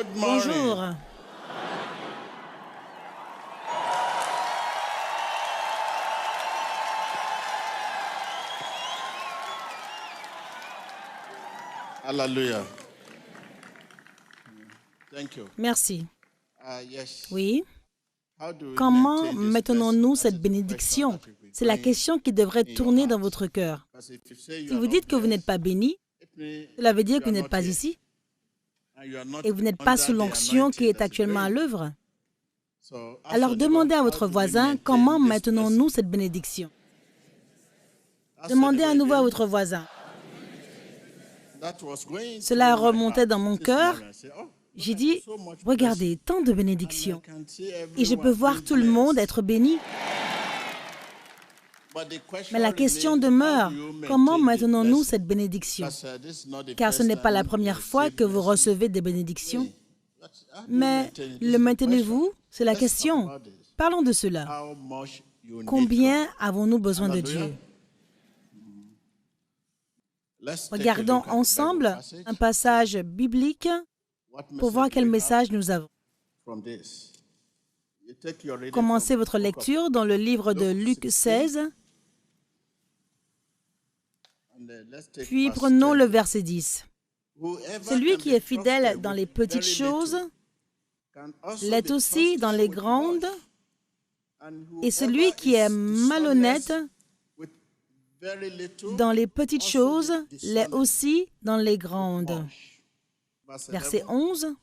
Bonjour. Hallelujah. Thank you. Merci. Yes. Oui. How do we Comment maintain this maintenons-nous blessing? cette bénédiction? C'est la question qui devrait tourner dans votre cœur. Because if you say you Si are vous not dites que vous n'êtes blessed, pas béni, it means cela veut dire you que vous are n'êtes not pas here. ici And you are not et vous n'êtes pas under sous the l'onction qui anointing est that is actuellement à very- l'œuvre. So ask Alors your demandez neighbor, à how votre do we voisin maintain comment this maintenons-nous blessing? cette bénédiction. Ask your Demandez à neighbor nouveau à again. votre voisin. That was going Cela through my remontait heart dans mon this cœur. morning. I said, oh, J'ai look, dit, so much regardez, tant de blessing. bénédictions. And I can see Et je peux everyone voir being tout le monde blessed. être béni. But the question Mais la question remains, demeure, how do you comment maintain the maintenons-nous blessing? cette bénédiction? Because, this is not the Car ce first n'est pas la time première you fois receive que vous blessing. recevez des bénédictions. How do you Mais maintain it? This le is the maintenez-vous? C'est la question. Let's talk question. about this. Parlons de cela. How much you need Combien God. avons-nous besoin de Hallelujah. Dieu? Let's take a Regardons look at the ensemble Bible passage. un passage biblique What pour voir message quel we have message nous avons. from this? You take your reading Commencez from votre the book of lecture dans le livre de Luke Luc 16, 16, and then let's take puis verse prenons 10. le verset 10. Whoever Celui can qui be est fidèle trusted dans with les petites very choses little can also l'est be aussi dans trusted les with grandes, much. And et celui whoever qui est is malhonnête dishonest with very little dans les petites also choses be l'est dishonest aussi dans les with grandes. much. Verse Verset 11. 11.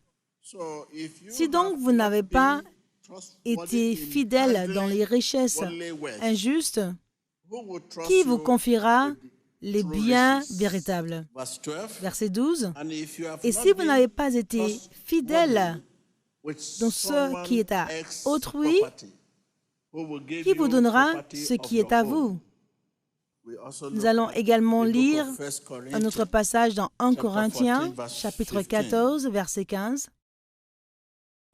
So if you Si donc have vous not n'avez pas been trustworthy été in fidèle dans les handling richesses worldly wealth, injustes, who will trust qui vous you confiera with the les true biens riches? véritables? Verse 12. Verset 12. And if you have Et not si vous been n'avez pas été trustworthy fidèle with dans ce someone qui est à else's autrui, property, who will give qui vous you donnera property ce of qui your est à own? vous? We also Nous look allons at également the book lire of 1 Corinthians, un autre passage dans 1 chapter Corinthiens, 14, verse chapitre 15. 14, verset 15.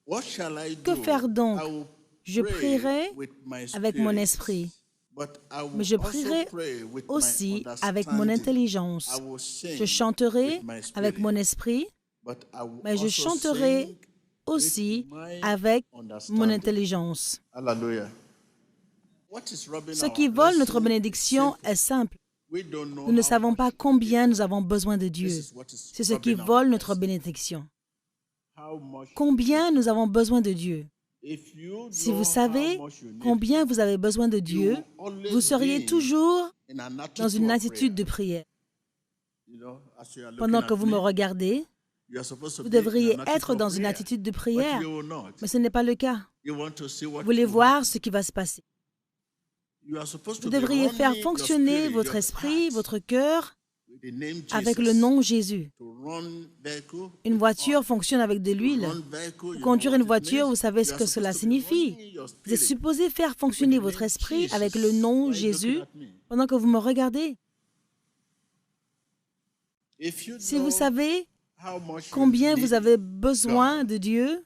What shall I Que do? faire donc? I will Je pray prierai with my avec mon spirit, esprit, but I will mais je also prierai pray with aussi my avec mon understanding. intelligence. I will sing Je chanterai with my avec spirit, mon esprit, but I will mais je also chanterai sing aussi with my avec mon understanding. intelligence. Hallelujah. What is robbing Ce our qui vole notre blessing bénédiction is simple. est simple. We don't know Nous ne how savons much pas combien nous avons besoin de Dieu. this is what is C'est ce qui robbing our vole notre blessing. bénédiction. How much Combien nous avons besoin de Dieu? if you Si know vous savez how much you need, combien vous avez besoin de Dieu, you will always vous seriez be toujours in an dans une attitude of attitude de prayer. prière. You know, as you are looking Pendant que at vous me me, regardez, you are supposed to vous be in devriez an attitude être of dans une prayer, attitude de but prière, you will not. mais ce n'est pas le cas. You want to see what Vous voulez will voir happen. ce qui va se passer. You are supposed Vous to be devriez faire running your fonctionner spirit, votre your esprit, heart votre cœur with the name avec Jesus. le nom Jésus. To run vehicle Une with voiture oil. fonctionne avec de To l'huile. run vehicle, Pour you conduire know une what it voiture, means. vous savez You ce are que cela supposed to be signifie. running your Vous êtes spirit supposé faire with fonctionner the votre name esprit Jesus. avec le nom Why are you Jésus looking at me? pendant que vous me regardez. If you Si vous know savez how much you combien need vous avez besoin God, de Dieu,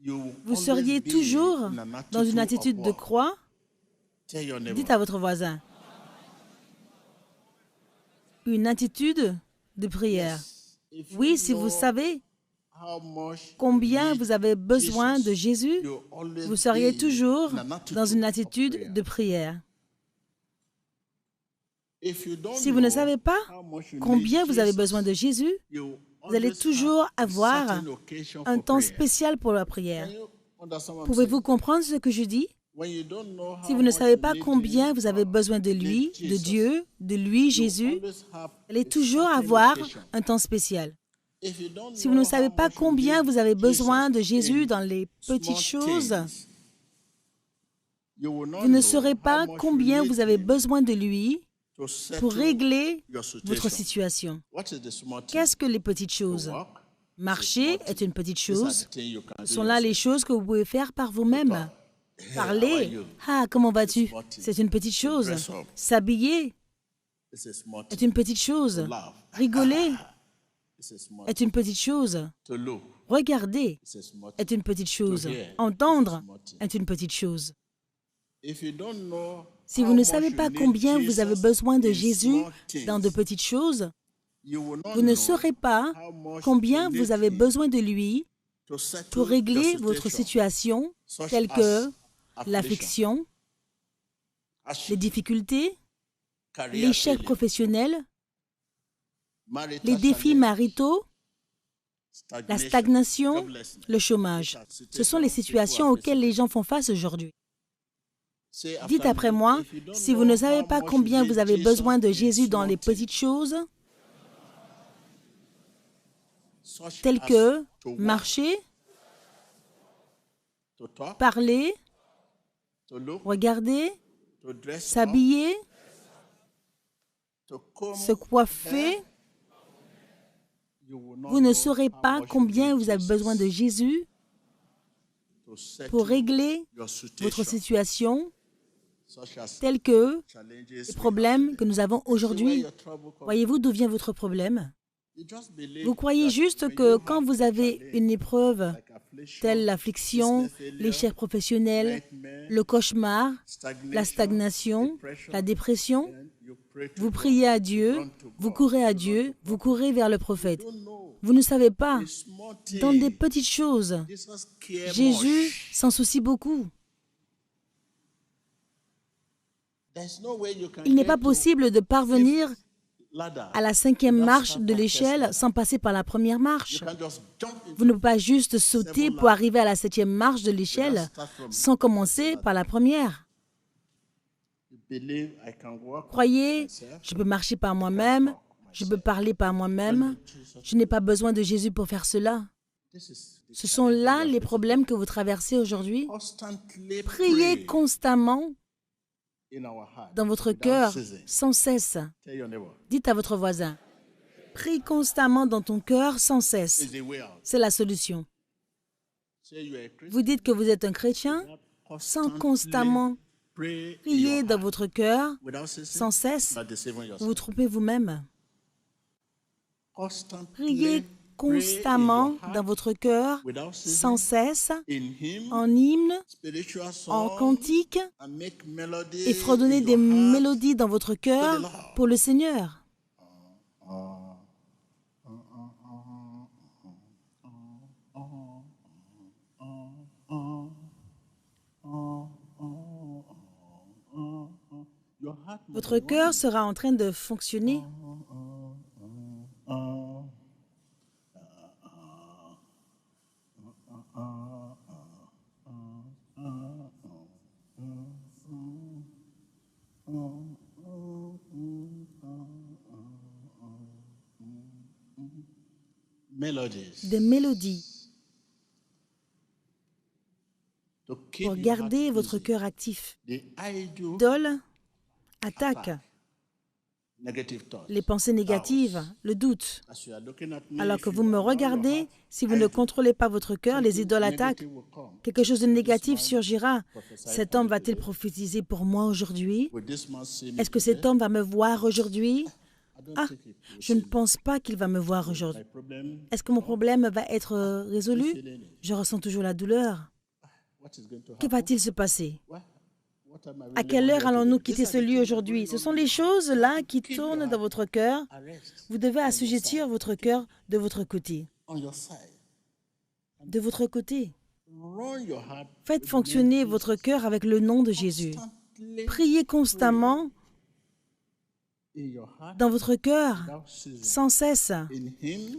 you will vous always seriez be toujours in an dans une attitude attitude of de what? croix. Tell your neighbor. Dites à votre voisin. Une attitude de prière. If Oui, you si vous know savez how much combien you need vous avez besoin de Jesus, Jésus, you'll always vous seriez be toujours in an attitude dans une of attitude prayer. de prière. If you don't Si vous ne know savez pas how much you combien need vous avez Jesus, besoin de Jésus, you vous allez always toujours have a avoir certain occasion un for temps prayer. spécial pour la prière. Can you understand what I'm Pouvez-vous saying? comprendre ce que je dis? When you don't know Si how vous ne much savez you pas need combien him, vous avez besoin de need lui, de Jesus, Dieu, de lui, you Jésus, always have vous allez a toujours certain avoir occasion. un temps spécial. If you don't Si vous ne know savez how pas much you combien need vous avez besoin Jesus de Jésus in dans les petites small choses, things, you will not vous ne know saurez how pas much you combien need vous avez him besoin de lui to pour settle régler your votre situation. situation. What is the small thing? Qu'est-ce que les petites To choses? walk is a Marcher small est thing. une petite These are chose. the things you can Ce do sont là les yourself. choses que vous pouvez faire par vous-même. Talk. Hey, how are Parler. you? Ah, comment vas-tu? small thing. C'est une petite chose. dress up. S'habiller It's a small est thing. une petite chose. To laugh. Rigoler It's a small est thing. une petite chose. To look. Regarder It's a small est thing. une petite chose. hear is Entendre a small thing. est une petite chose. If you don't know Si how vous ne much savez you pas need combien vous avez Jesus besoin de in Jésus small things, dans de petites choses, Vous ne saurez pas combien vous avez besoin de lui pour régler votre situation, telle que l'affliction, les difficultés, l'échec professionnel, les défis maritaux, la stagnation, le chômage. Ce sont les situations auxquelles les gens font face aujourd'hui. Dites après moi, si vous ne savez pas combien vous avez besoin de Jésus dans les petites choses, telles que marcher, parler, regarder, s'habiller, se coiffer, vous ne saurez pas combien vous avez besoin de Jésus pour régler votre situation, tels que les problèmes que nous avons aujourd'hui. Voyez-vous d'où vient votre problème? Vous croyez juste que quand vous avez une épreuve, telle l'affliction, l'échec professionnel, le cauchemar, la stagnation, la dépression, vous priez à Dieu, vous courez à Dieu, vous courez vers le prophète. Vous ne savez pas, dans des petites choses, Jésus s'en soucie beaucoup. Il n'est pas possible de parvenir à la 5e marche de l'échelle sans passer par la première marche. Vous ne pouvez pas juste sauter pour arriver à la 7e marche de l'échelle sans commencer par la première. Croyez, je peux marcher par moi-même, je peux parler par moi-même, je n'ai pas besoin de Jésus pour faire cela. Ce sont là les problèmes que vous traversez aujourd'hui. Priez constamment dans votre cœur, sans cesse. Dites à votre voisin, prie constamment dans ton cœur, sans cesse. C'est la solution. Vous dites que vous êtes un chrétien, sans constamment prier dans votre cœur, sans cesse, vous vous trompez vous-même. Priez constamment dans votre cœur, sans cesse, en hymne, en cantique, et fredonnez des mélodies dans votre cœur pour le Seigneur. Votre cœur sera en train de fonctionner. Des mélodies pour garder votre cœur actif. Idole attaque les pensées négatives, le doute. Alors que vous me regardez, si vous ne contrôlez pas votre cœur, les idoles attaquent. Quelque chose de négatif surgira. Cet homme va-t-il prophétiser pour moi aujourd'hui? Est-ce que cet homme va me voir aujourd'hui? Ah, je ne pense pas qu'il va me voir aujourd'hui. Est-ce que mon problème va être résolu? Je ressens toujours la douleur. Que va-t-il se passer? À quelle heure allons-nous quitter ce lieu aujourd'hui? Ce sont les choses-là qui tournent dans votre cœur. Vous devez assujettir votre cœur de votre côté. De votre côté. Faites fonctionner votre cœur avec le nom de Jésus. Priez constamment dans votre cœur, sans cesse,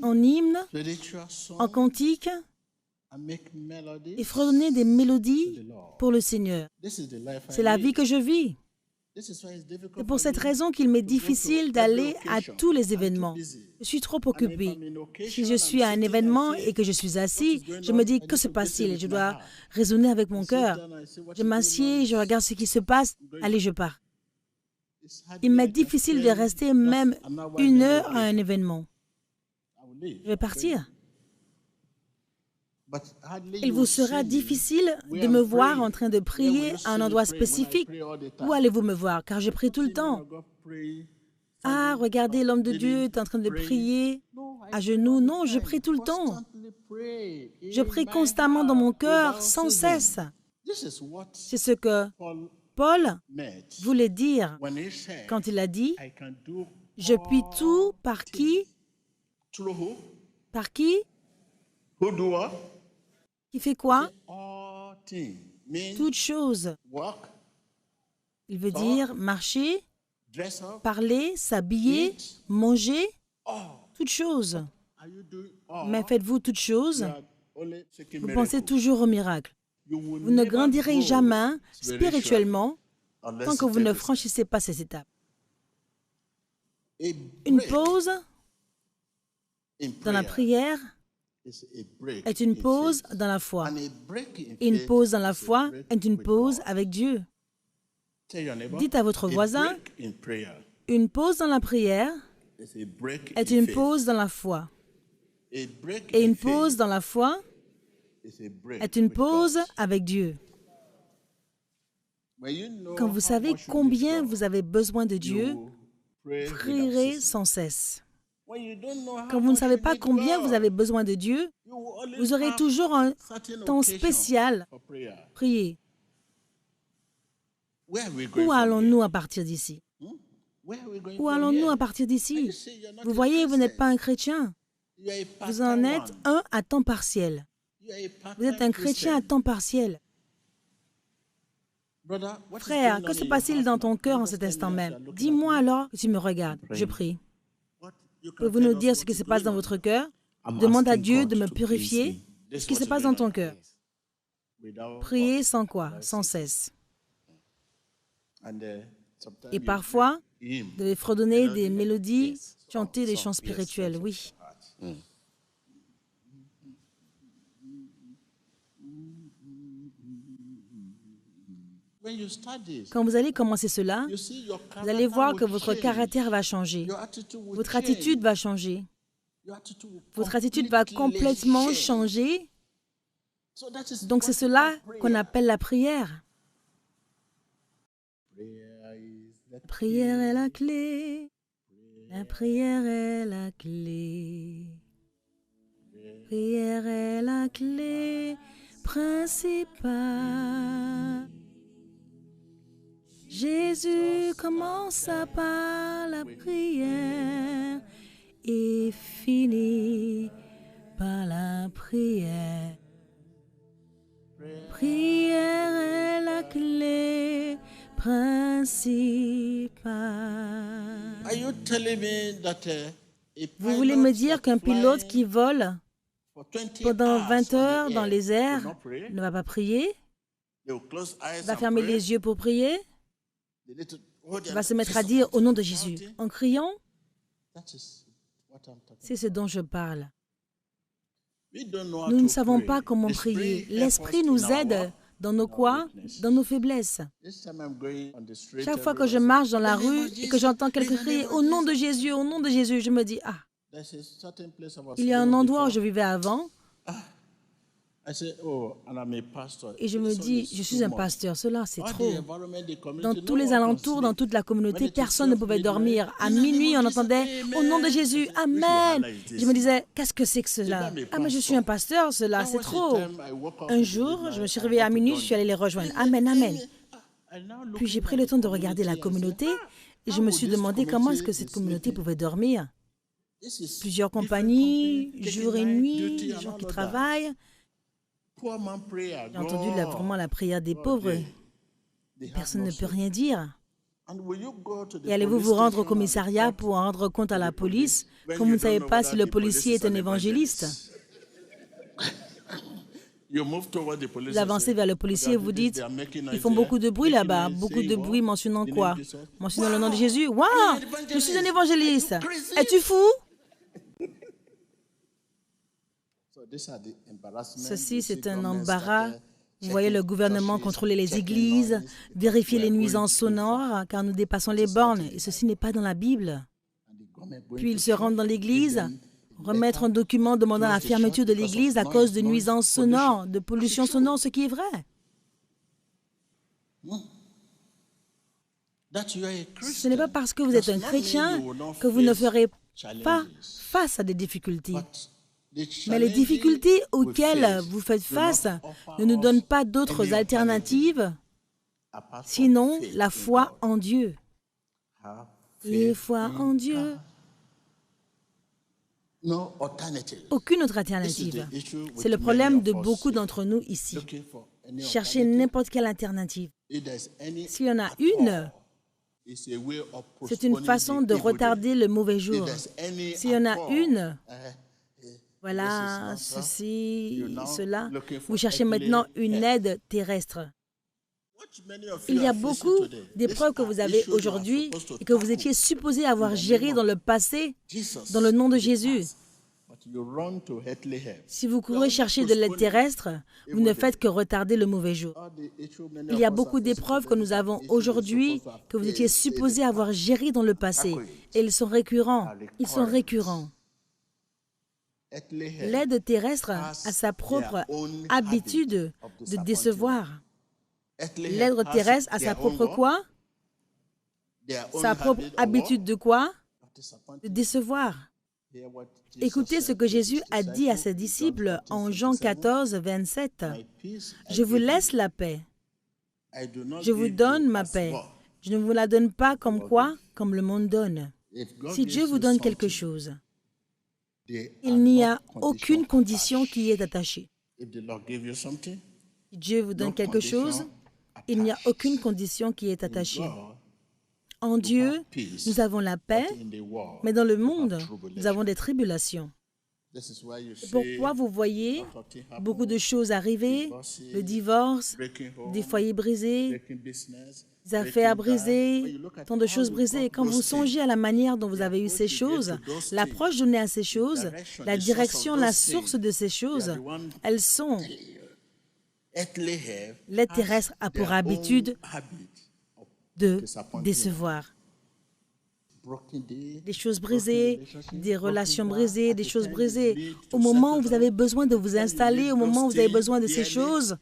en hymne, en cantique, et fredonnez des mélodies pour le Seigneur. C'est la vie que je vis. C'est pour cette raison qu'il m'est difficile d'aller à tous les événements. Je suis trop occupé. Si je suis à un événement et que je suis assis, je me dis, que se passe-t-il? Je dois raisonner avec mon cœur. Je m'assieds, je regarde ce qui se passe. Allez, je pars. Il m'est difficile de rester même 1 heure à un événement. Je vais partir. Il vous sera difficile de me voir en train de prier à un endroit spécifique. Où allez-vous me voir? Car je prie tout le temps. Ah, regardez, l'homme de Dieu est en train de prier à genoux. Non, je prie tout le temps. Je prie constamment dans mon cœur, sans cesse. C'est ce que Paul voulait dire quand il a dit « Je puis tout par qui Through who? Par qui? Who do what? Qui fait quoi? All things. Mean Toute chose. work, Il veut dire marcher, dress up, parler, s'habiller, eat. manger, All. toute chose. Are you doing all? Mais faites-vous toute chose? You are only seeking Vous miracles. pensez toujours au miracle. You will Vous ne never grandirez grow jamais spiritually spirituellement unless tant que you vous ne take this. franchissez pas ces étapes. A Une break pause in dans la prayer prière is a break est une in pause faith. dans la foi. And a break in Et une faith pause dans la is a foi break est une with pause God. avec Dieu. Tell your neighbor, Dites à votre a voisin, break in prayer une pause dans la prière is a break est in une faith. pause dans la foi. A break Et in une pause faith dans la foi is a break est une with pause God. avec Dieu. When you know Quand vous how savez much you need combien God, vous avez besoin de you Dieu, will pray without prierez ceasing. sans cesse. When you don't know how Quand vous ne much savez you pas need combien God, vous avez besoin de Dieu, you will always vous aurez have toujours un certain temps occasion spécial for prayer. pour prier. Where are we going Où from allons-nous here? à partir d'ici? Where are we going Où from allons-nous here? à partir And you d'ici? say you're not Vous a voyez, vous n'êtes pas Christian. un chrétien. You are a Vous en part-time êtes one. un à temps partiel. You are a part-time Vous êtes un chrétien à Christian. temps partiel. Brother, what is Frère, going que on se in your passe-t-il heart dans now? ton Can cœur you en just cet tell me instant as you même? are looking Dis-moi at me? alors que tu me regardes. Je prie. What you can Pouvez-vous tell nous us dire ce what qui is se passe going dans on? votre cœur? I'm Demande à asking Dieu God de me to purifier. cleanse me. This Qu'est-ce is qui what se is passe going dans ton on. cœur? Without Prier what? sans quoi? Without Sans ceasing. cesse. And sometimes Et you parfois, break hymn, vous devez fredonner des melody, mélodies, yes, chanter des song, chants yes, spirituels, songs of oui. the heart. When you start this, Quand vous allez commencer cela, you see your vous allez voir character que will votre change. caractère va changer. Your attitude will Votre change. attitude va changer. Your attitude will Votre attitude va completely complètement change. changer. So that is Donc c'est what cela we call qu'on prayer. appelle la prière. Prayer is the La prière est la clé. La prière est la clé. Prière est la clé principale. Jésus commença par la prière et finit par la prière. Prière est la clé principale. Are you telling me that a Vous voulez pilot me dire qu'un pilote flying qui vole for 20 pendant hours 20 on heures the dans air les will airs not pray? ne va pas prier, They will close eyes va and fermer pray. les yeux pour prier, They need to hold their va se mettre à fist dire up, au nom de Jésus shouting. en criant? That is what I'm talking C'est ce dont je parle. We don't know how Nous ne to savons pray. pas comment The prier. Spirit help L'Esprit us nous in our aide walk, dans nos in our quoi? weakness. Dans nos faiblesses. This time I'm going on the street, Chaque fois que je everywhere, marche dans la in the name rue of et que Jesus, j'entends in quelqu'un the crier name au of nom de Jesus. Jésus, au nom de Jésus, je me dis, ah, There's a certain place I was il y a un living endroit où je before. vivais avant I said, oh, and I'm a pastor. et je me This one dis, is je too suis un much. pasteur, cela c'est All the trop. environment, the community, Dans no tous les one can alentours, dans sleep. toute la When communauté, it is personne ne 12 pouvait midnight, dormir. À in the name minuit, of on Jesus, entendait au nom de amen. Jésus, I said, which Amen. wahala is this Je me disais, now? qu'est-ce que c'est que cela? Even a Ah, mais je suis un pasteur, cela, c'est trop. Un jour, je me suis réveillée à minuit, je suis allée les rejoindre. Amen, Amen. Puis j'ai pris le temps de regarder la communauté et je me suis demandé comment est-ce que cette communauté pouvait dormir. Plusieurs compagnies, jour et nuit, des gens qui travaillent. J'ai entendu vraiment la prière des pauvres. Personne ne peut rien dire. Et allez-vous vous rendre au commissariat pour en rendre compte à la police quand vous ne savez pas si le policier est un évangéliste? Vous avancez vers le policier et vous dites, ils font beaucoup de bruit là-bas. Beaucoup de bruit mentionnant quoi? Mentionnant le nom de Jésus. Waouh, je suis un évangéliste. Es-tu fou? Ceci, c'est un embarras. Vous voyez le gouvernement contrôler les églises, vérifier les nuisances sonores, car nous dépassons les bornes, et ceci n'est pas dans la Bible. Puis ils se rendent dans l'église, remettre un document demandant la fermeture de l'église à cause de nuisances sonores, de pollution sonore, ce qui est vrai. Ce n'est pas parce que vous êtes un chrétien que vous ne ferez pas face à des difficultés. Mais les difficultés auxquelles vous faites face ne nous donnent pas d'autres alternatives, sinon la foi en Dieu. Et foi en Dieu. Aucune autre alternative. C'est le problème de beaucoup d'entre nous ici. Cherchez n'importe quelle alternative. S'il y en a une, c'est une façon de retarder le mauvais jour. S'il y en a une, voilà, ceci, cela, vous cherchez maintenant une aide terrestre. Il y a beaucoup d'épreuves que vous avez aujourd'hui et que vous étiez supposé avoir gérées dans le passé, dans le nom de Jésus. Si vous courez chercher de l'aide terrestre, vous ne faites que retarder le mauvais jour. Il y a beaucoup d'épreuves que nous avons aujourd'hui que vous étiez supposé avoir gérées dans le passé. Et ils sont récurrents. Ils sont récurrents. L'aide terrestre a sa propre habitude de décevoir. L'aide terrestre a sa propre quoi? Sa propre habitude de quoi? De décevoir. Écoutez ce que Jésus a dit à ses disciples en Jean 14, 27. « Je vous laisse la paix. Je vous donne ma paix. Je ne vous la donne pas comme quoi? Comme le monde donne. Si Dieu vous donne quelque chose, il n'y a aucune condition qui y est attachée. Si Dieu vous donne quelque chose, il n'y a aucune condition qui est attachée. En Dieu, nous avons la paix, mais dans le monde, nous avons des tribulations. C'est pourquoi vous voyez beaucoup de choses arriver, le divorce, des foyers brisés, des affaires brisées, tant de choses brisées. Et quand vous songez à la manière dont vous avez eu ces choses, l'approche donnée à ces choses, la direction, la source de ces choses, elles sont... L'aide terrestre a pour habitude de décevoir. Des choses brisées, des relations brisées, des choses brisées. Au moment où vous avez besoin de vous installer, au moment où vous avez besoin de ces choses,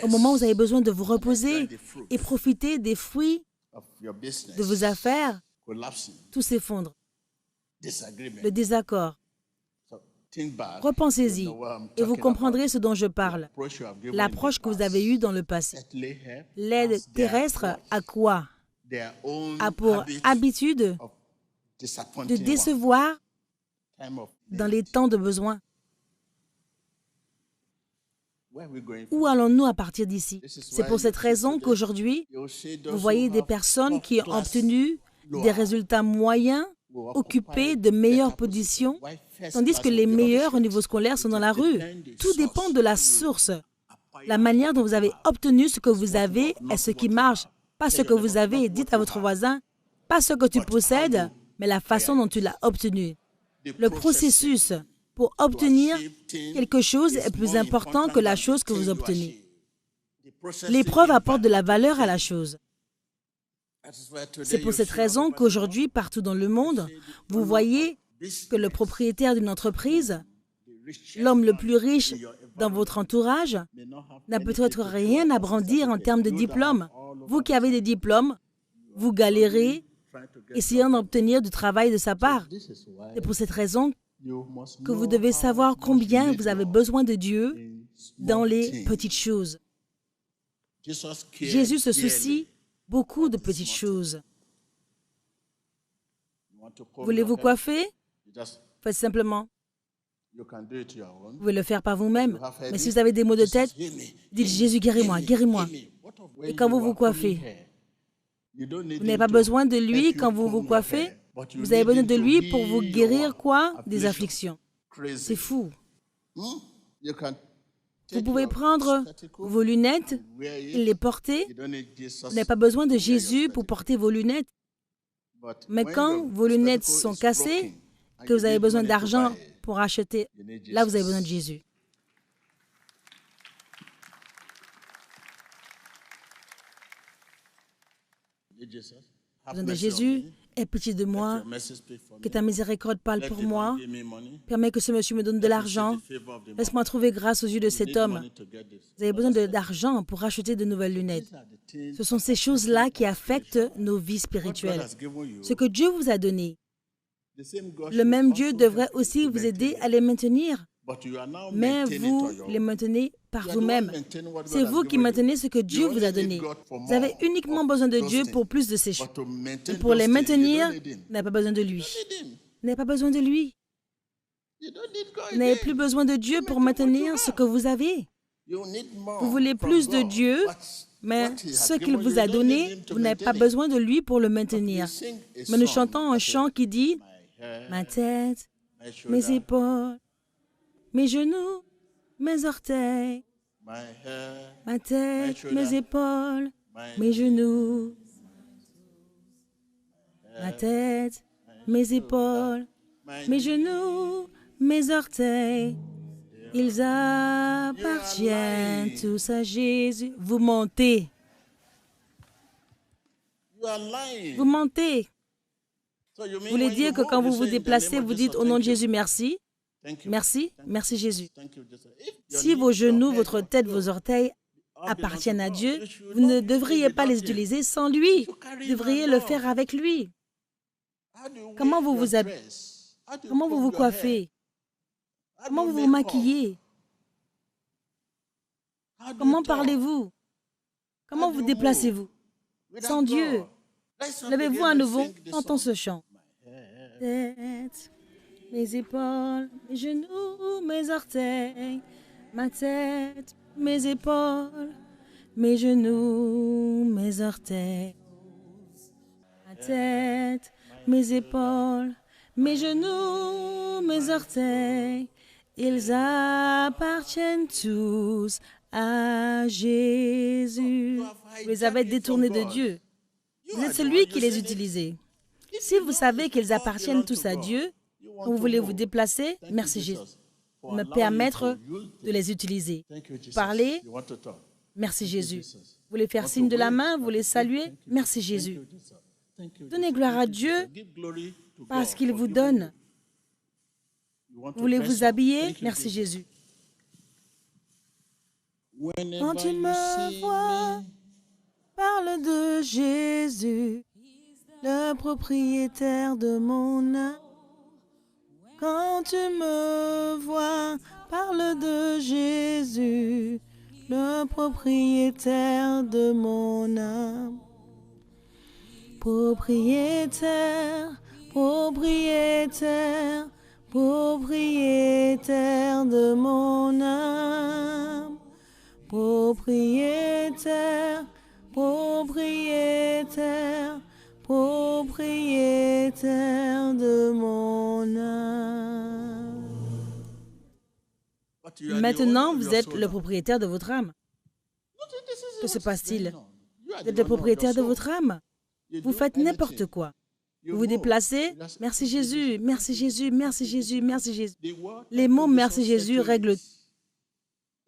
au moment où vous avez besoin de vous reposer et profiter des fruits de vos affaires, tout s'effondre. Le désaccord. Repensez-y et vous comprendrez ce dont je parle. L'approche que vous avez eue dans le passé. L'aide terrestre a quoi? A pour habitude de décevoir dans les temps de besoin. Où allons-nous à partir d'ici? C'est pour cette raison qu'aujourd'hui, vous voyez des personnes qui ont obtenu des résultats moyens, occupés de meilleures positions, tandis que les meilleurs au niveau scolaire sont dans la rue. Tout dépend de la source. La manière dont vous avez obtenu ce que vous avez est ce qui marche. Pas ce que vous avez, dites à votre voisin, pas ce que tu possèdes, mais la façon dont tu l'as obtenu. Le processus pour obtenir quelque chose est plus important que la chose que vous obtenez. L'épreuve apporte de la valeur à la chose. C'est pour cette raison qu'aujourd'hui, partout dans le monde, vous voyez que le propriétaire d'une entreprise, l'homme le plus riche dans votre entourage, n'a peut-être rien à brandir en termes de diplôme. Vous qui avez des diplômes, vous galérez, essayant d'obtenir du travail de sa part. C'est pour cette raison que vous devez savoir combien vous avez besoin de Dieu dans les petites choses. Jésus se soucie beaucoup de petites choses. Voulez-vous coiffer? Faites simplement. Vous pouvez le faire par vous-même. Mais si vous avez des maux de tête, dites « Jésus, guéris-moi, guéris-moi ». Et quand vous vous coiffez, vous n'avez pas besoin de lui quand vous vous coiffez. Vous avez besoin de lui pour vous guérir quoi? Des afflictions. C'est fou. Vous pouvez prendre vos lunettes et les porter. Vous n'avez pas besoin de Jésus pour porter vos lunettes. Mais quand vos lunettes sont cassées, que vous avez besoin d'argent pour acheter, là vous avez besoin de Jésus. Besoin de Jésus, aie pitié de moi, que ta miséricorde parle pour moi, permets que ce monsieur me donne de l'argent, laisse-moi trouver grâce aux yeux de cet homme. Vous avez besoin d'argent pour acheter de nouvelles lunettes. Ce sont ces choses-là qui affectent nos vies spirituelles. Ce que Dieu vous a donné, le même Dieu devrait aussi vous aider à les maintenir. Mais vous les maintenez par vous-même. C'est vous qui maintenez ce que Dieu vous a donné. Vous avez uniquement besoin de Dieu pour plus de ces choses. Et pour les maintenir, vous n'avez pas besoin de lui. Vous n'avez pas besoin de lui. Vous n'avez plus besoin de Dieu pour maintenir ce que vous avez. Vous voulez plus de Dieu, mais ce qu'il vous a donné, vous n'avez pas besoin de lui pour le maintenir. Mais nous chantons un chant qui dit « Ma tête, mes épaules, mes genoux, mes orteils, ma tête, mes épaules, mes genoux, ma tête, mes épaules, mes genoux, mes orteils, ils appartiennent tous à Jésus. » Vous mentez. Vous mentez. Vous voulez dire que quand vous vous déplacez, vous dites au nom de Jésus merci. Merci, merci Jésus. Si vos genoux, votre tête, vos orteils appartiennent à Dieu, vous ne devriez pas les utiliser sans lui. Vous devriez le faire avec lui. Comment vous vous habillez? Comment vous vous coiffez? Comment vous vous maquillez? Comment parlez-vous? Comment vous déplacez-vous? Sans Dieu. Levez-vous à nouveau, chantons ce chant. Tête, mes épaules, mes genoux, mes orteils, ma tête, mes épaules, mes genoux, mes orteils, ma tête, mes épaules, mes genoux, mes orteils, ils appartiennent tous à Jésus. Vous les avez détournés de Dieu. Vous êtes celui qui les utilisait. Si vous savez qu'ils appartiennent tous à Dieu, quand vous voulez vous déplacer, merci Jésus, pour me permettre de les utiliser. Parlez, merci Jésus. Vous voulez faire signe de la main, vous voulez saluer, merci Jésus. Donnez gloire à Dieu parce qu'il vous donne. Vous voulez vous habiller, merci Jésus. Quand tu me vois, parle de Jésus, le propriétaire de mon âme. Quand tu me vois, parle de Jésus, le propriétaire de mon âme. Propriétaire, propriétaire, propriétaire de mon âme. Propriétaire, propriétaire, propriétaire de mon âme. Maintenant, vous êtes le propriétaire de votre âme. Que se passe-t-il? Vous êtes le propriétaire de votre âme. Vous faites n'importe quoi. Vous vous déplacez, merci Jésus, merci Jésus, merci Jésus, merci Jésus. Les mots merci Jésus règlent.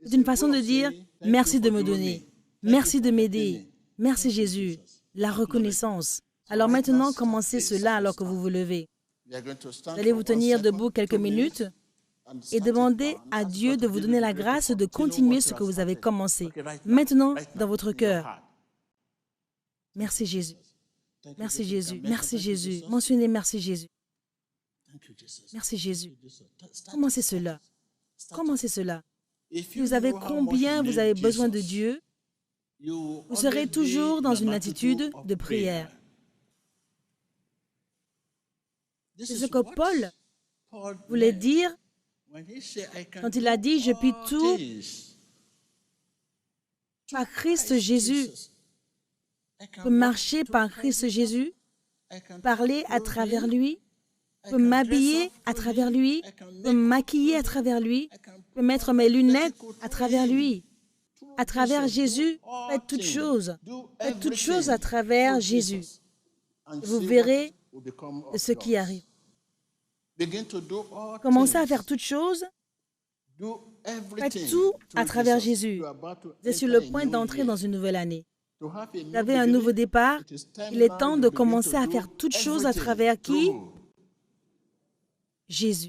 C'est une façon de dire merci de me donner, merci de m'aider, merci Jésus, la reconnaissance. Alors maintenant, commencez cela alors que vous vous levez. Vous allez vous tenir debout quelques minutes et demander à Dieu de vous donner la grâce de continuer ce que vous avez commencé. Maintenant, dans votre cœur. Merci Jésus. Merci Jésus. Merci Jésus. Mentionnez merci Jésus. Merci Jésus. Commencez cela. Commencez cela. Si vous savez combien vous avez besoin de Dieu, vous serez toujours dans une attitude de prière. C'est ce que Paul voulait dire quand il a dit « Je puis tout par Christ Jésus ». Je peux marcher par Christ Jésus, parler à travers lui, je peux m'habiller à travers lui, je peux me maquiller à travers lui, je peux mettre mes lunettes à travers lui. À travers Jésus, faites toutes choses. Faites toutes choses à travers Jésus. Et vous verrez ce qui arrive. Commencez à faire toutes choses. Faites tout à travers Jésus. Vous êtes sur le point d'entrer dans une nouvelle année. Vous avez un nouveau départ. Il est temps de commencer à faire toutes choses à travers qui? Jésus.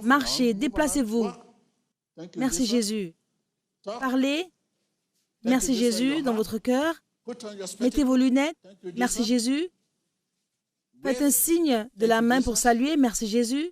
Marchez, déplacez-vous. Merci Jésus. Parlez. Merci Jésus dans votre cœur. Mettez vos lunettes. Merci Jésus. Faites un signe de la main pour saluer. Merci Jésus.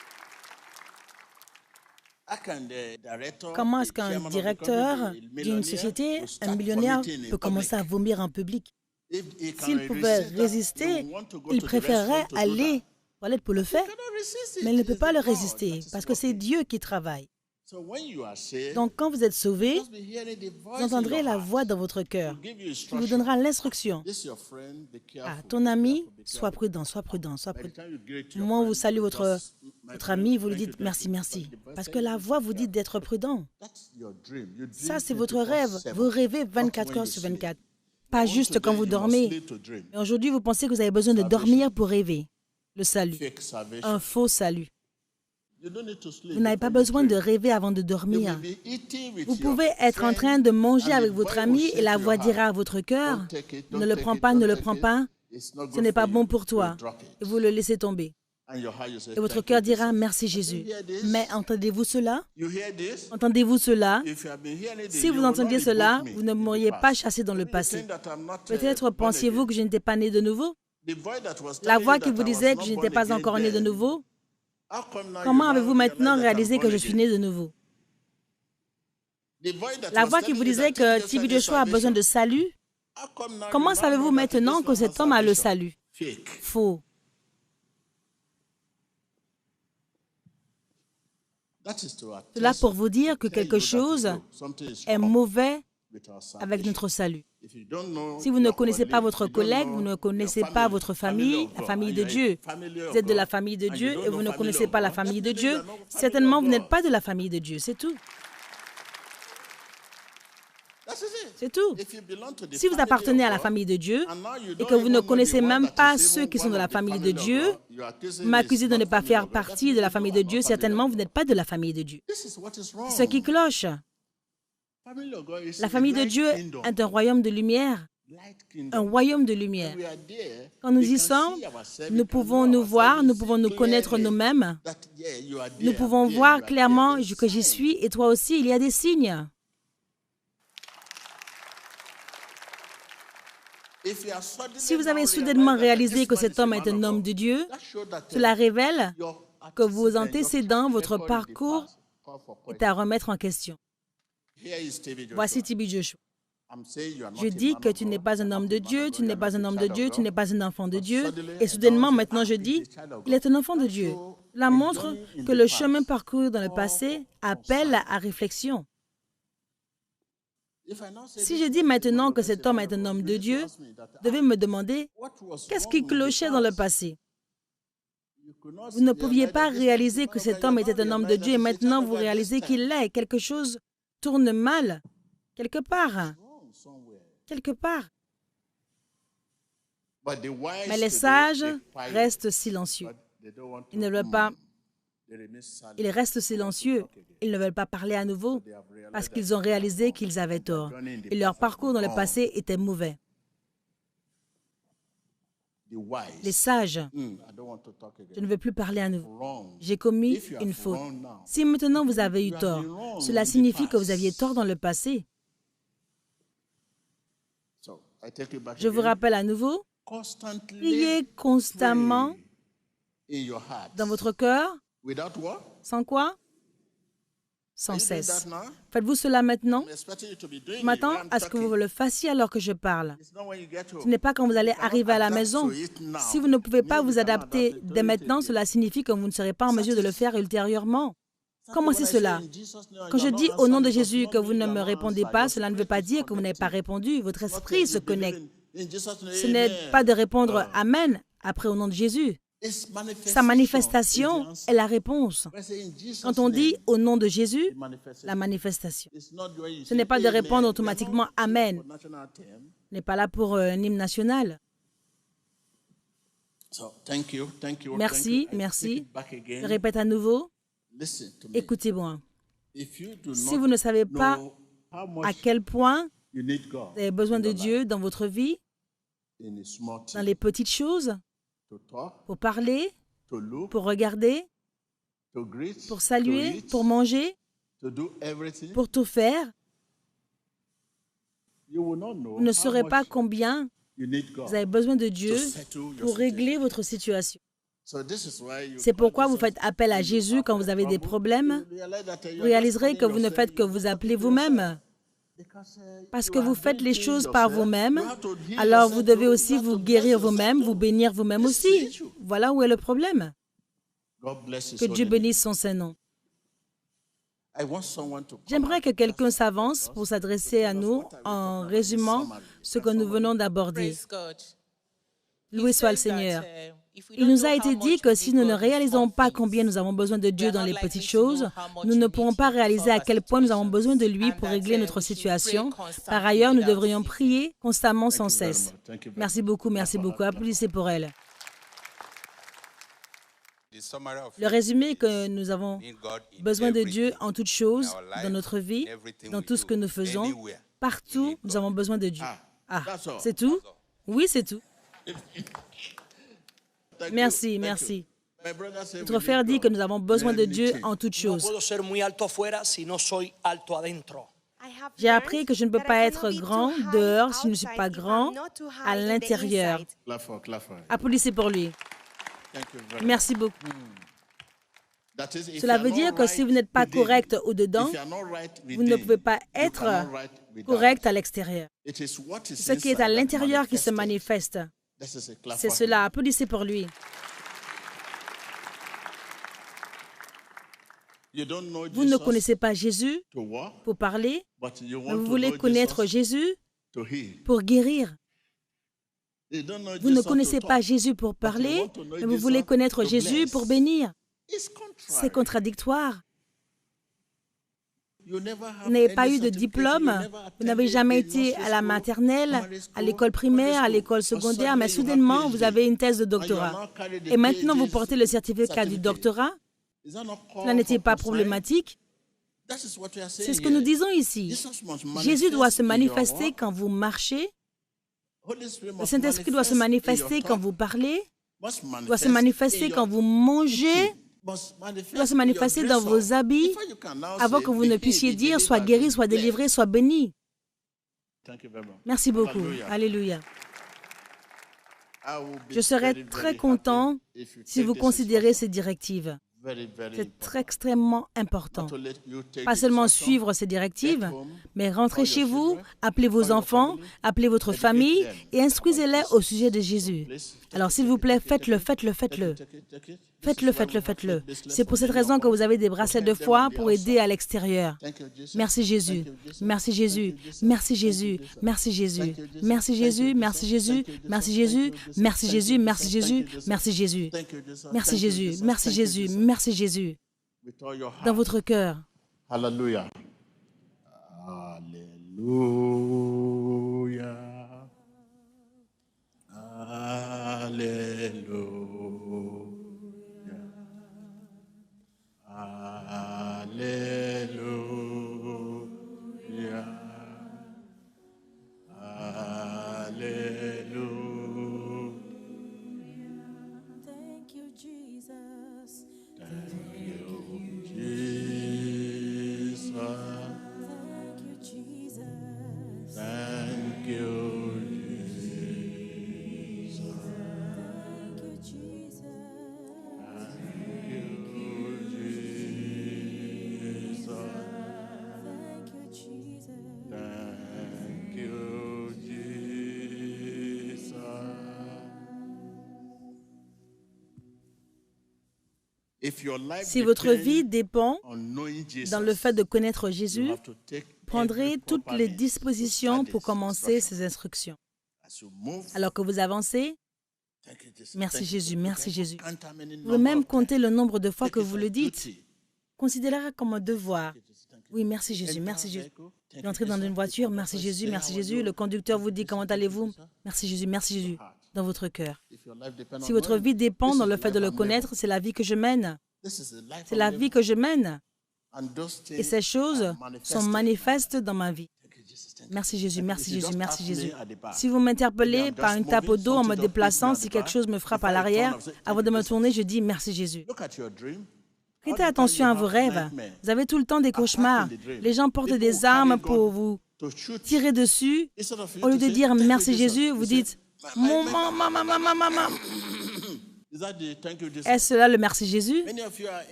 Comment est-ce qu'un directeur d'une société, un millionnaire, peut commencer à vomir en public? S'il pouvait résister, il préférerait aller aux toilettes pour le faire, mais il ne peut pas le résister parce que c'est Dieu qui travaille. Donc, quand vous êtes sauvé, vous entendrez la voix dans votre cœur qui vous donnera l'instruction. Ah, ton ami, sois prudent, sois prudent, sois prudent. Au moment où vous saluez votre ami, vous lui dites merci, merci. Parce que la voix vous dit d'être prudent. Ça, c'est votre rêve. Vous rêvez 24 heures sur 24. Pas juste quand vous dormez. Mais aujourd'hui, vous pensez que vous avez besoin de dormir pour rêver. Le salut. Un faux salut. Vous n'avez pas besoin de rêver avant de dormir. Vous pouvez être en train de manger avec votre ami et la voix dira à votre cœur, « Ne le prends pas, ne le prends pas, ce n'est pas bon pour toi. » Et vous le laissez tomber. Et votre cœur dira, « Merci Jésus. » Mais entendez-vous cela? Entendez-vous cela? Si vous entendiez cela, vous ne m'auriez pas chassé dans le passé. Peut-être pensiez-vous que je n'étais pas né de nouveau? La voix qui vous disait que je n'étais pas encore né de nouveau? Comment avez-vous maintenant réalisé que je suis né de nouveau? La voix qui vous disait que TB Joshua a besoin de salut? Comment savez-vous maintenant que cet homme a le salut? Faux. Cela pour vous dire que quelque chose est mauvais avec notre salut. Si vous ne connaissez pas votre collègue, vous ne connaissez pas votre famille, la famille de Dieu. Vous êtes de la famille de Dieu et vous ne connaissez pas la famille de Dieu, certainement vous n'êtes pas de la famille de Dieu, c'est tout. C'est tout. Si vous appartenez à la famille de Dieu et que vous ne connaissez même pas ceux qui sont de la famille de Dieu, vous m'accusez de ne pas faire partie de la famille de Dieu, certainement vous n'êtes pas de la famille de Dieu. C'est ce qui cloche. La famille de Dieu est un royaume de lumière, un royaume de lumière. Quand nous y sommes, nous pouvons nous voir, nous pouvons nous connaître nous-mêmes. Nous pouvons voir clairement que j'y suis et toi aussi, il y a des signes. Si vous avez soudainement réalisé que cet homme est un homme de Dieu, cela révèle que vos antécédents, votre parcours est à remettre en question. Voici TB Joshua. Je dis que tu n'es pas un homme de Dieu, tu n'es pas un homme de Dieu, tu n'es pas un enfant de Dieu. Et soudainement, maintenant, je dis, il est un enfant de Dieu. Cela montre que le chemin parcouru dans le passé appelle à réflexion. Si je dis maintenant que cet homme est un homme de Dieu, vous devez me demander, qu'est-ce qui clochait dans le passé? Vous ne pouviez pas réaliser que cet homme était un homme de Dieu et maintenant vous réalisez qu'il l'est. Quelque chose tourne mal, quelque part. Quelque part. Mais les sages restent silencieux. Ils ne veulent pas. Ils restent silencieux. Ils ne veulent pas parler à nouveau parce qu'ils ont réalisé qu'ils avaient tort. Et leur parcours dans le passé était mauvais. Les sages, je ne veux plus parler à nouveau. J'ai commis une faute. Si maintenant vous avez eu tort, cela signifie que vous aviez tort dans le passé. Je vous rappelle à nouveau, priez constamment dans votre cœur. Sans quoi? Sans cesse. Faites-vous cela maintenant? Je m'attends à ce que vous le fassiez alors que je parle. Ce n'est pas quand vous allez arriver à la maison. Si vous ne pouvez pas vous adapter dès maintenant, cela signifie que vous ne serez pas en mesure de le faire ultérieurement. Comment c'est cela? Quand je dis au nom de Jésus que vous ne me répondez pas, cela ne veut pas dire que vous n'avez pas répondu. Votre esprit se connecte. Ce n'est pas de répondre « Amen » après au nom de Jésus. Sa manifestation est la réponse. Quand on dit au nom de Jésus, la manifestation. Ce n'est pas de répondre automatiquement « Amen ». Ce n'est pas là pour un hymne national. Merci, merci. Je répète à nouveau. Écoutez-moi. Si vous ne savez pas à quel point vous avez besoin de Dieu dans votre vie, dans les petites choses, pour parler, pour regarder, pour saluer, pour manger, pour tout faire, vous ne saurez pas combien vous avez besoin de Dieu pour régler votre situation. C'est pourquoi vous faites appel à Jésus quand vous avez des problèmes. Vous réaliserez que vous ne faites que vous appeler vous-même. Parce que vous faites les choses par vous-même, alors vous devez aussi vous guérir vous-même, vous bénir vous-même aussi. Voilà où est le problème. Que Dieu bénisse son Saint-Nom. J'aimerais que quelqu'un s'avance pour s'adresser à nous en résumant ce que nous venons d'aborder. Loué soit le Seigneur. Il nous a été dit que si nous ne réalisons pas combien nous avons besoin de Dieu dans les petites choses, nous ne pourrons pas réaliser à quel point nous avons besoin de lui pour régler notre situation. Par ailleurs, nous devrions prier constamment sans cesse. Merci beaucoup, merci beaucoup. Applaudissez pour elle. Le résumé est que nous avons besoin de Dieu en toutes choses, dans notre vie, dans tout ce que nous faisons. Partout, nous avons besoin de Dieu. Ah, c'est tout? Oui, c'est tout. Merci, merci. Notre frère dit que nous avons besoin de Dieu en toutes choses. J'ai appris que je ne peux pas être grand dehors si je ne suis pas grand à l'intérieur. Applaudissez pour lui. Merci beaucoup. Cela veut dire que si vous n'êtes pas correct au-dedans, vous ne pouvez pas être correct à l'extérieur. Ce qui est à l'intérieur qui se manifeste. C'est cela. Applaudissez pour lui. Vous ne connaissez pas Jésus pour parler, mais vous voulez connaître Jésus pour guérir. Vous ne connaissez pas Jésus pour parler, mais vous voulez connaître Jésus pour bénir. C'est contradictoire. Vous n'avez pas eu de diplôme, vous n'avez jamais été à la maternelle, à l'école primaire, à l'école secondaire, mais soudainement, vous avez une thèse de doctorat. Et maintenant, vous portez le certificat du doctorat. Cela n'était pas problématique. C'est ce que nous disons ici. Jésus doit se manifester quand vous marchez. Le Saint-Esprit doit se manifester quand vous parlez, doit se manifester quand vous mangez, doit se manifester dans vos habits, avant que vous ne puissiez dire « Sois guéri, sois délivré, sois béni ». Merci beaucoup. Alléluia. Je serais très content si vous considérez ces directives. C'est extrêmement important. Pas seulement suivre ces directives, mais rentrez chez vous, appelez vos enfants, appelez votre famille et instruisez-les au sujet de Jésus. Alors, s'il vous plaît, faites-le, faites-le, faites-le. Faites-le, faites-le, faites-le. C'est pour cette raison que vous avez des bracelets de foi pour aider à l'extérieur. Merci Jésus. Merci Jésus. Merci Jésus. Merci Jésus. Merci Jésus. Merci Jésus. Merci Jésus. Merci Jésus. Merci Jésus. Merci Jésus. Merci Jésus. Merci Jésus. Merci Jésus. Dans votre cœur. Alléluia. Alléluia. Alléluia. Alléluia. Alléluia. Thank you, Jesus. Thank you, Jesus. Thank you, Jesus. Thank you, Jesus. Thank you, Jesus. Thank you, Jesus. Thank you, Jesus. Thank you, Jesus. Si votre vie dépend dans le fait de connaître Jésus, prendrez toutes les dispositions pour commencer ces instructions. Alors que vous avancez, merci Jésus, merci Jésus. Vous pouvez même compter le nombre de fois que vous le dites. Considérez-le comme un devoir. Oui, merci Jésus, merci Jésus. Vous entrez dans une voiture, merci Jésus, merci Jésus. Le conducteur vous dit comment allez-vous? Merci Jésus, dans votre cœur. Si votre vie dépend dans le fait de le connaître, c'est la vie que je mène. C'est la vie que je mène. Et ces choses sont manifestes dans ma vie. Merci Jésus, merci Jésus, merci Jésus. Si vous m'interpellez par une tape au dos en me déplaçant, si quelque chose me frappe à l'arrière, avant de me tourner, je dis merci Jésus. Prêtez attention à vos rêves. Vous avez tout le temps des cauchemars. Les gens portent des armes pour vous tirer dessus. Au lieu de dire merci Jésus, vous dites maman. Est-ce là le merci Jésus?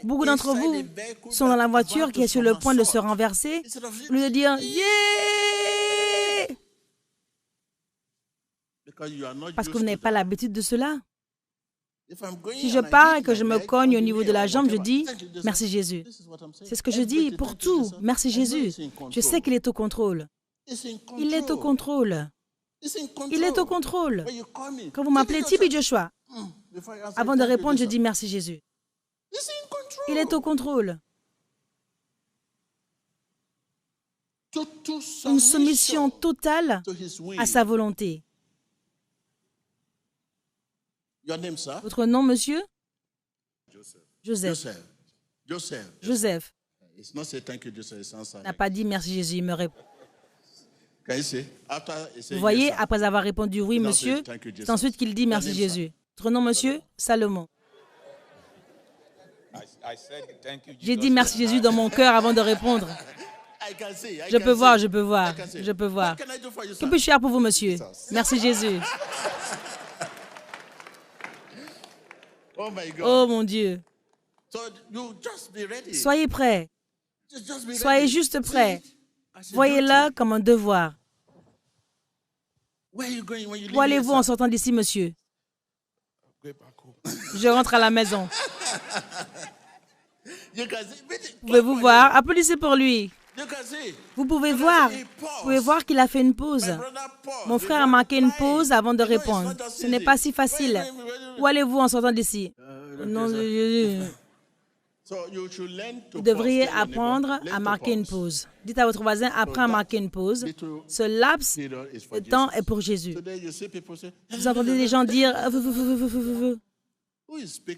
Beaucoup d'entre vous sont dans la voiture qui est sur le point de se renverser. Au lieu de dire « Yeah !» parce que vous n'avez pas l'habitude de cela. Si je pars et que je me cogne au niveau de la jambe, je dis « Merci Jésus ». C'est ce que je dis pour tout. Merci Jésus. Je sais qu'il est au contrôle. Il est au contrôle. Il est au contrôle. Quand vous m'appelez Tibi Joshua, avant de répondre, je dis « Merci Jésus ». Il est au contrôle. Une soumission totale à sa volonté. Votre nom, monsieur? Joseph. Joseph. N'a pas dit merci Jésus, il me répond. Vous voyez, après avoir répondu oui, monsieur, c'est ensuite qu'il dit merci Jésus. Votre nom, monsieur? Salomon. J'ai dit merci Jésus dans mon cœur avant de répondre. Je peux voir, je peux voir, je peux voir. Que puis-je faire pour vous, monsieur? Merci Jésus. Oh mon Dieu. Soyez prêts. Soyez juste prêts. Voyez-le comme un devoir. Où allez-vous en sortant d'ici, monsieur? Je rentre à la maison. Pouvez-vous voir? Applaudissez pour lui. Vous pouvez voir qu'il a fait une pause. Mon frère a marqué une pause avant de répondre. Ce n'est pas si facile. Où allez-vous en sortant d'ici? Au nom de Jésus. Vous devriez apprendre à marquer une pause. Dites à votre voisin, apprends à marquer une pause. Ce laps de temps est pour Jésus. Vous entendez des gens dire,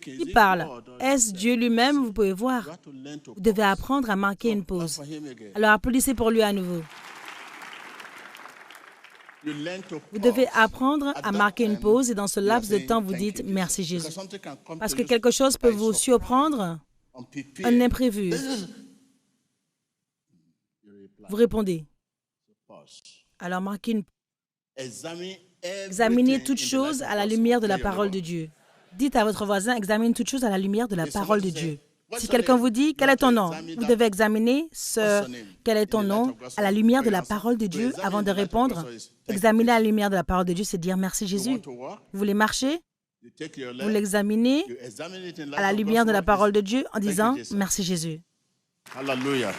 qui parle? Est-ce Dieu lui-même? Vous pouvez voir. Vous devez apprendre à marquer une pause. Alors applaudissez pour lui à nouveau. Vous devez apprendre à marquer une pause et dans ce laps de temps, vous dites merci Jésus. Parce que quelque chose peut vous surprendre, un imprévu. Vous répondez. Alors marquez une pause. Examinez toute chose à la lumière de la parole de Dieu. Dites à votre voisin, examine toute chose à la lumière de la parole de Dieu. Si quelqu'un vous dit, quel est ton nom? Vous devez examiner quel est ton nom à la lumière de la parole de Dieu avant de répondre. Examiner à la lumière de la parole de Dieu, c'est dire merci Jésus. Vous voulez marcher? Vous l'examinez à la lumière de la parole de Dieu en disant merci Jésus. Hallelujah.